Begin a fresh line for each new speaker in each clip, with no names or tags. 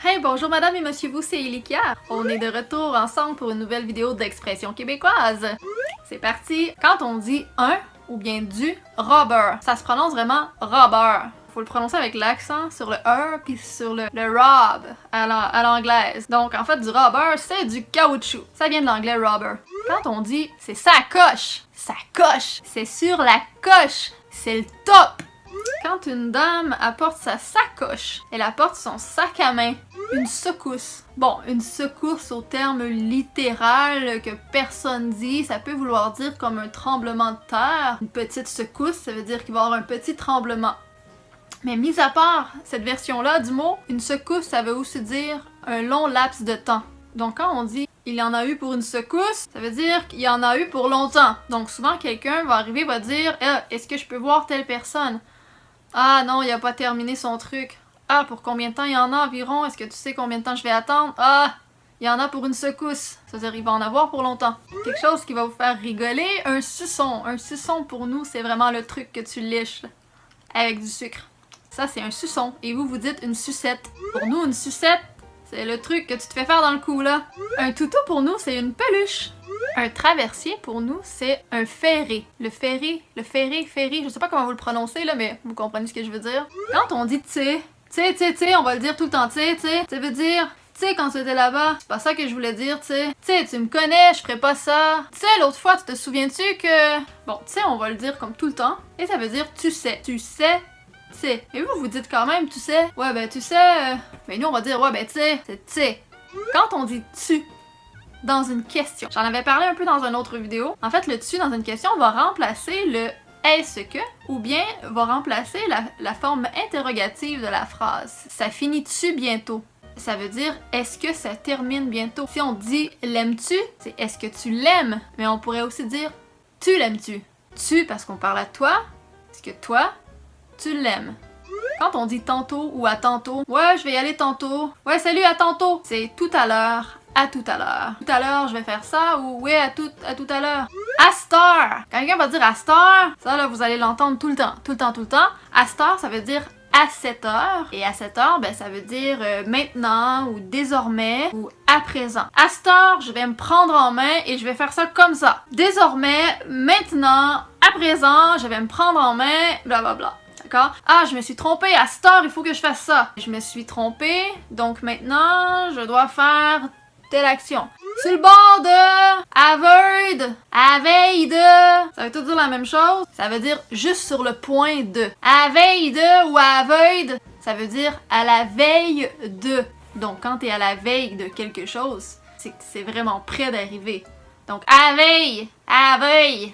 Hey, bonjour madame et monsieur vous, c'est Ilikia. On est de retour ensemble pour une nouvelle vidéo d'expression québécoise. C'est parti! Quand on dit un ou bien du robber, ça se prononce vraiment robber. Faut le prononcer avec l'accent sur le E puis sur le rob à l'anglaise. Donc en fait, du robber, c'est du caoutchouc. Ça vient de l'anglais robber. Quand on dit c'est sa coche, c'est sur la coche, c'est le top. Quand une dame apporte sa sacoche, elle apporte son sac à main, une secousse. Bon, une secousse au terme littéral que personne dit, ça peut vouloir dire comme un tremblement de terre. Une petite secousse, ça veut dire qu'il va y avoir un petit tremblement. Mais mis à part cette version-là du mot, une secousse, ça veut aussi dire un long laps de temps. Donc quand on dit il y en a eu pour une secousse, ça veut dire qu'il y en a eu pour longtemps. Donc souvent quelqu'un va arriver, va dire est-ce que je peux voir telle personne? Ah non, il a pas terminé son truc. Ah, pour combien de temps il y en a environ? Est-ce que tu sais combien de temps je vais attendre? Ah, il y en a pour une secousse. C'est-à-dire il va en avoir pour longtemps. Quelque chose qui va vous faire rigoler, un suçon. Un suçon pour nous, c'est vraiment le truc que tu liches là, avec du sucre. Ça, c'est un suçon. Et vous, vous dites une sucette. Pour nous, une sucette, c'est le truc que tu te fais faire dans le cou, là. Un toutou, pour nous, c'est une peluche. Un traversier, pour nous, c'est un ferré. Le ferré, je sais pas comment vous le prononcez, là, mais vous comprenez ce que je veux dire. Quand on dit t'sais, on va le dire tout le temps, t'sais, ça veut dire, t'sais, quand tu étais là-bas, c'est pas ça que je voulais dire, t'sais, tu me connais, je ferais pas ça. T'sais, l'autre fois, tu te souviens-tu que... Bon, t'sais, on va le dire comme tout le temps, et ça veut dire tu sais, t'sais. Et vous dites quand même, tu sais, ouais, ben, tu sais, mais nous, on va dire, ouais, ben, t'sais, c'est t'sais. Quand on dit tu, dans une question. J'en avais parlé un peu dans une autre vidéo. En fait, le tu dans une question va remplacer le est-ce que ou bien va remplacer la forme interrogative de la phrase. Ça finit-tu bientôt? Ça veut dire est-ce que ça termine bientôt? Si on dit l'aimes-tu, c'est est-ce que tu l'aimes? Mais on pourrait aussi dire tu l'aimes-tu? Tu parce qu'on parle à toi, est-ce que toi, tu l'aimes? Quand on dit tantôt ou à tantôt, ouais, je vais y aller tantôt. Ouais, salut, à tantôt. C'est tout à l'heure. À tout à l'heure. Tout à l'heure, je vais faire ça ou ouais, à tout à l'heure. À cette heure. Quand quelqu'un va dire à cette heure, ça là, vous allez l'entendre tout le temps. À cette heure, ça veut dire à cette heure. Et à cette heure, ben ça veut dire maintenant ou désormais ou à présent. À cette heure, je vais me prendre en main et je vais faire ça comme ça. Désormais, maintenant, à présent, je vais me prendre en main, blablabla. D'accord? Ah, je me suis trompée, à cette heure, il faut que je fasse ça. Je me suis trompée, donc maintenant, je dois faire telle action. Sur le bord de, à veille de, ça veut tout dire la même chose. Ça veut dire juste sur le point de. À veille de ou à veille de, ça veut dire à la veille de. Donc quand t'es à la veille de quelque chose, c'est que c'est vraiment près d'arriver. Donc à veille.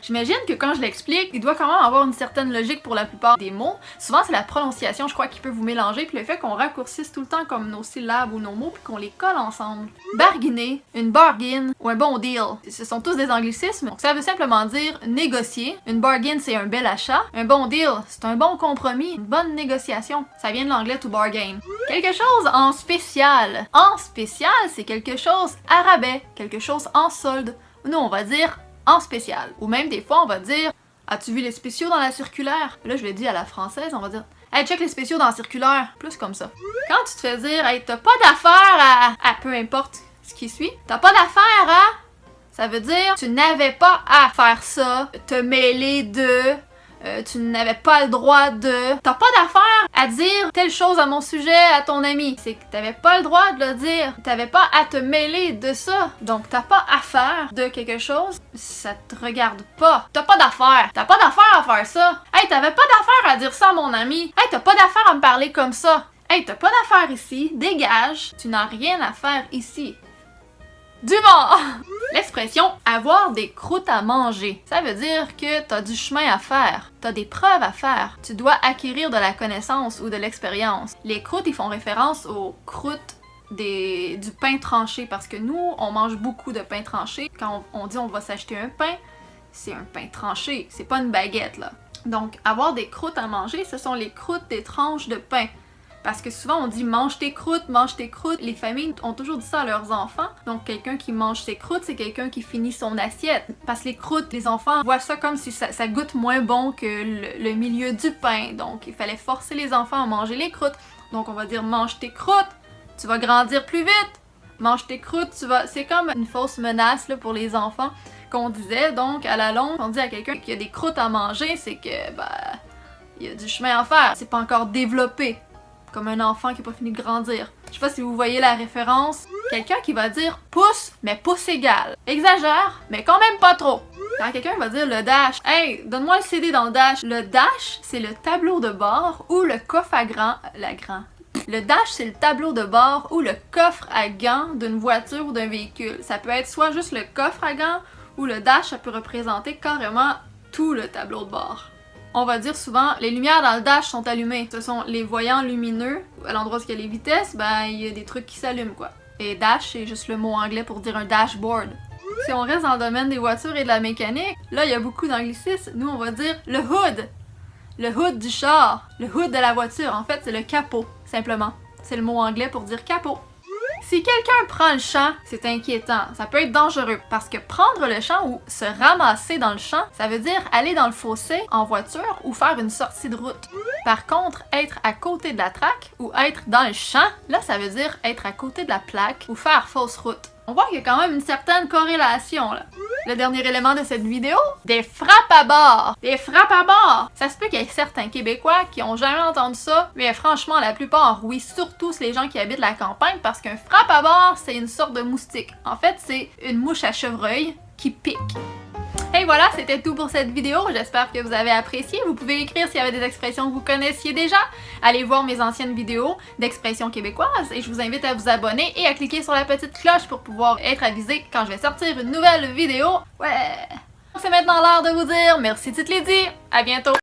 J'imagine que quand je l'explique, il doit quand même avoir une certaine logique pour la plupart des mots. Souvent c'est la prononciation, je crois, qui peut vous mélanger, puis le fait qu'on raccourcisse tout le temps comme nos syllabes ou nos mots, puis qu'on les colle ensemble. Bargainer, une bargain ou un bon deal, ce sont tous des anglicismes. Donc ça veut simplement dire négocier. Une bargain, c'est un bel achat. Un bon deal, c'est un bon compromis, une bonne négociation. Ça vient de l'anglais to bargain. Quelque chose en spécial. En spécial, c'est quelque chose à rabais, quelque chose en solde. Nous, on va dire en spécial. Ou même des fois, on va dire as-tu vu les spéciaux dans la circulaire? Là, je le dis à la française, on va dire hey, check les spéciaux dans la circulaire. Plus comme ça. Quand tu te fais dire hey, t'as pas d'affaire à peu importe ce qui suit, t'as pas d'affaire à. Ça veut dire tu n'avais pas à faire ça, te mêler de. Tu n'avais pas le droit de... T'as pas d'affaire à dire telle chose à mon sujet, à ton ami. C'est que t'avais pas le droit de le dire. T'avais pas à te mêler de ça. Donc t'as pas affaire de quelque chose. Ça te regarde pas. T'as pas d'affaire. T'as pas d'affaire à faire ça. Hey, t'avais pas d'affaire à dire ça à mon ami. Hey, t'as pas d'affaire à me parler comme ça. Hey, t'as pas d'affaire ici. Dégage. Tu n'as rien à faire ici. Du mort! L'expression avoir des croûtes à manger, ça veut dire que t'as du chemin à faire, t'as des preuves à faire, tu dois acquérir de la connaissance ou de l'expérience. Les croûtes, ils font référence aux croûtes du pain tranché parce que nous, on mange beaucoup de pain tranché. Quand on dit on va s'acheter un pain, c'est un pain tranché, c'est pas une baguette là. Donc, avoir des croûtes à manger, ce sont les croûtes des tranches de pain. Parce que souvent on dit mange tes croûtes, mange tes croûtes. Les familles ont toujours dit ça à leurs enfants. Donc quelqu'un qui mange ses croûtes, c'est quelqu'un qui finit son assiette. Parce que les croûtes, les enfants voient ça comme si ça goûte moins bon que le milieu du pain. Donc il fallait forcer les enfants à manger les croûtes. Donc on va dire mange tes croûtes, tu vas grandir plus vite. Mange tes croûtes, c'est comme une fausse menace là, pour les enfants qu'on disait. Donc, à la longue, on dit à quelqu'un qu'il y a des croûtes à manger, c'est que, il y a du chemin à faire. C'est pas encore développé, comme un enfant qui n'a pas fini de grandir. Je sais pas si vous voyez la référence. Quelqu'un qui va dire pouce, mais pouce égal. Exagère, mais quand même pas trop. Quand quelqu'un va dire le dash, hey, donne-moi le CD dans le dash. Le dash, c'est le tableau de bord ou le coffre à Le dash, c'est le tableau de bord ou le coffre à gants d'une voiture ou d'un véhicule. Ça peut être soit juste le coffre à gants ou le dash, ça peut représenter carrément tout le tableau de bord. On va dire souvent, les lumières dans le dash sont allumées. Ce sont les voyants lumineux. À l'endroit où il y a les vitesses, il y a des trucs qui s'allument, quoi. Et dash, c'est juste le mot anglais pour dire un dashboard. Si on reste dans le domaine des voitures et de la mécanique, là, il y a beaucoup d'anglicismes. Nous, on va dire le hood. Le hood du char. Le hood de la voiture. En fait, c'est le capot, simplement. C'est le mot anglais pour dire capot. Si quelqu'un prend le champ, c'est inquiétant. Ça peut être dangereux parce que prendre le champ ou se ramasser dans le champ, ça veut dire aller dans le fossé en voiture ou faire une sortie de route. Par contre, être à côté de la traque ou être dans le champ, là, ça veut dire être à côté de la plaque ou faire fausse route. On voit qu'il y a quand même une certaine corrélation, là. Le dernier élément de cette vidéo, des frappes à bord. Des frappes à bord! Ça se peut qu'il y ait certains Québécois qui ont jamais entendu ça, mais franchement, la plupart, oui, surtout les gens qui habitent la campagne, parce qu'un frappe à bord, c'est une sorte de moustique. En fait, c'est une mouche à chevreuil qui pique. Et voilà, c'était tout pour cette vidéo. J'espère que vous avez apprécié. Vous pouvez écrire s'il y avait des expressions que vous connaissiez déjà. Allez voir mes anciennes vidéos d'expressions québécoises et je vous invite à vous abonner et à cliquer sur la petite cloche pour pouvoir être avisé quand je vais sortir une nouvelle vidéo. Ouais! C'est maintenant l'heure de vous dire merci Tite Lady. À bientôt!